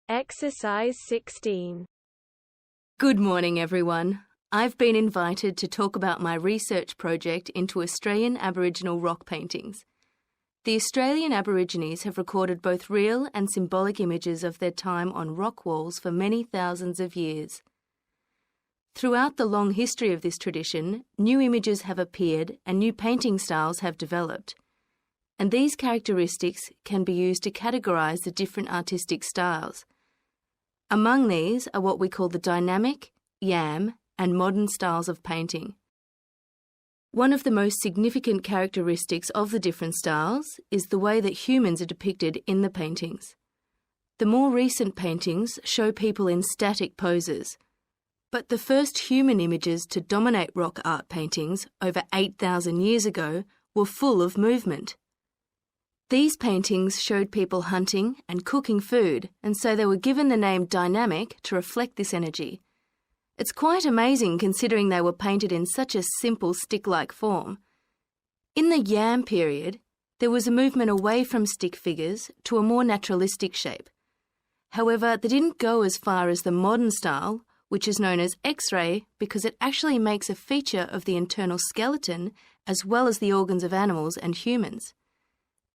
Exercise 16. Good morning, everyone. I've been invited to talk about my research project into Australian Aboriginal rock paintings. The Australian Aborigines have recorded both real and symbolic images of their time on rock walls for many thousands of years. Throughout the long history of this tradition, new images have appeared and new painting styles have developed. And these characteristics can be used to categorise the different artistic styles. Among these are what we call the dynamic, yam, and modern styles of painting. One of the most significant characteristics of the different styles is the way that humans are depicted in the paintings. The more recent paintings show people in static poses, but the first human images to dominate rock art paintings over 8,000 years ago were full of movement. These paintings showed people hunting and cooking food, and so they were given the name dynamic to reflect this energy. It's quite amazing considering they were painted in such a simple stick-like form. In the yam period, there was a movement away from stick figures to a more naturalistic shape. However, they didn't go as far as the modern style, which is known as X-ray because it actually makes a feature of the internal skeleton as well as the organs of animals and humans.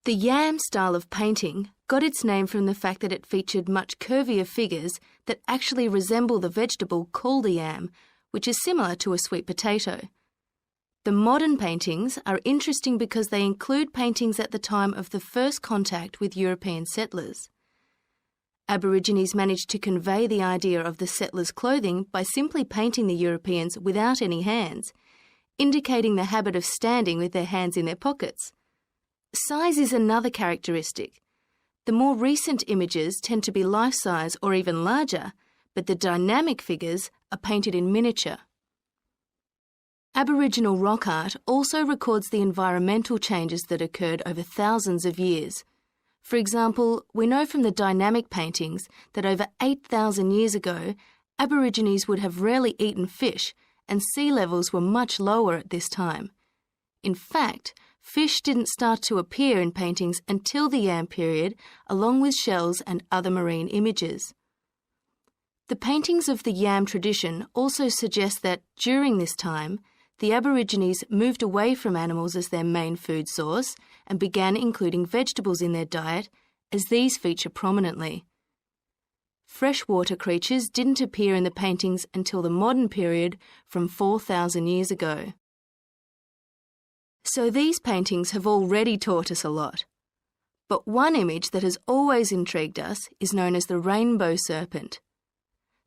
The yam style of painting got its name from the fact that it featured much curvier figures that actually resemble the vegetable called a yam, which is similar to a sweet potato. The modern paintings are interesting because they include paintings at the time of the first contact with European settlers. Aborigines managed to convey the idea of the settlers' clothing by simply painting the Europeans without any hands, indicating the habit of standing with their hands in their pockets. Size is another characteristic. The more recent images tend to be life-size or even larger, but the dynamic figures are painted in miniature. Aboriginal rock art also records the environmental changes that occurred over thousands of years. For example, we know from the dynamic paintings that over 8,000 years ago, Aborigines would have rarely eaten fish, and sea levels were much lower at this time. In fact, fish didn't start to appear in paintings until the yam period, along with shells and other marine images. The paintings of the yam tradition also suggest that, during this time, the Aborigines moved away from animals as their main food source and began including vegetables in their diet, as these feature prominently. Freshwater creatures didn't appear in the paintings until the modern period from 4,000 years ago. So these paintings have already taught us a lot. But one image that has always intrigued us is known as the rainbow serpent.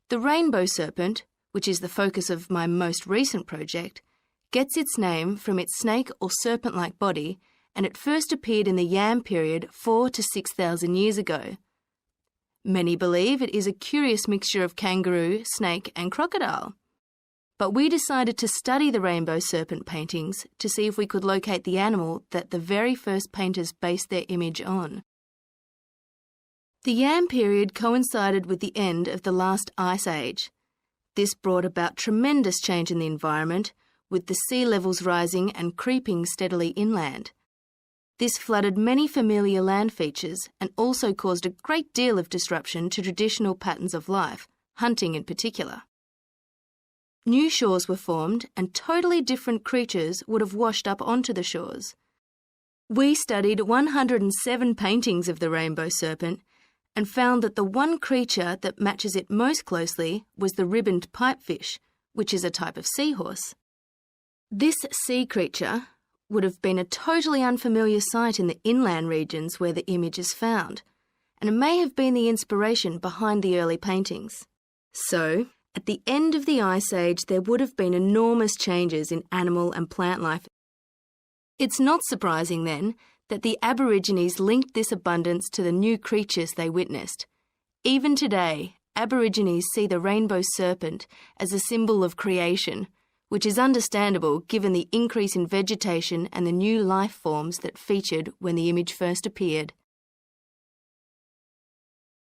The rainbow serpent, which is the focus of my most recent project, gets its name from its snake or serpent-like body, and it first appeared in the yam period 4,000 to 6,000 years ago. Many believe it is a curious mixture of kangaroo, snake and crocodile. But we decided to study the rainbow serpent paintings to see if we could locate the animal that the very first painters based their image on. The yam period coincided with the end of the last ice age. This brought about tremendous change in the environment, with the sea levels rising and creeping steadily inland. This flooded many familiar land features and also caused a great deal of disruption to traditional patterns of life, hunting in particular. New shores were formed and totally different creatures would have washed up onto the shores. We studied 107 paintings of the rainbow serpent and found that the one creature that matches it most closely was the ribboned pipefish, which is a type of seahorse. This sea creature would have been a totally unfamiliar sight in the inland regions where the image is found, and it may have been the inspiration behind the early paintings. So, at the end of the Ice Age, there would have been enormous changes in animal and plant life. It's not surprising, then, that the Aborigines linked this abundance to the new creatures they witnessed. Even today, Aborigines see the rainbow serpent as a symbol of creation, which is understandable given the increase in vegetation and the new life forms that featured when the image first appeared.